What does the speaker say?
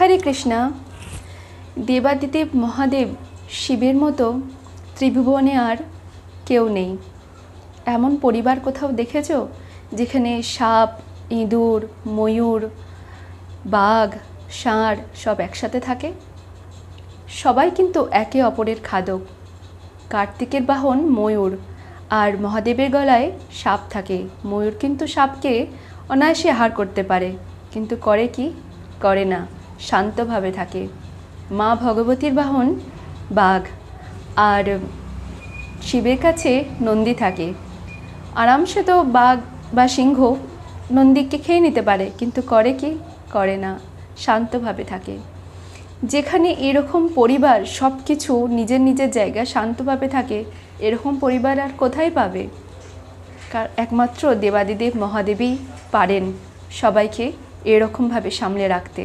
হরে কৃষ্ণা। দেবাদিদেব মহাদেব শিবের মতো ত্রিভুবনে আর কেউ নেই। এমন পরিবার কোথাও দেখেছো যেখানে সাপ, ইঁদুর, ময়ূর, বাঘ, ষাঁড় সব একসাথে থাকে? সবাই কিন্তু একে অপরের খাদক। কার্তিকের বাহন ময়ূর, আর মহাদেবের গলায় সাপ থাকে। ময়ূর কিন্তু সাপকে অনায়াসে আহার করতে পারে, কিন্তু করে কি? করে না, শান্তভাবে থাকে। মা ভগবতীর বাহন বাঘ, আর শিবের কাছে নন্দী থাকে। আরামসে তো বাঘ বা সিংহ নন্দীকে খেয়ে নিতে পারে, কিন্তু করে কি? করে না, শান্তভাবে থাকে। যেখানে এরকম পরিবার সব কিছু নিজের নিজের জায়গায় শান্তভাবে থাকে, এরকম পরিবার আর কোথায় পাবে? একমাত্র দেবাদিদেব মহাদেবই পারেন সবাইকে এরকমভাবে সামলে রাখতে।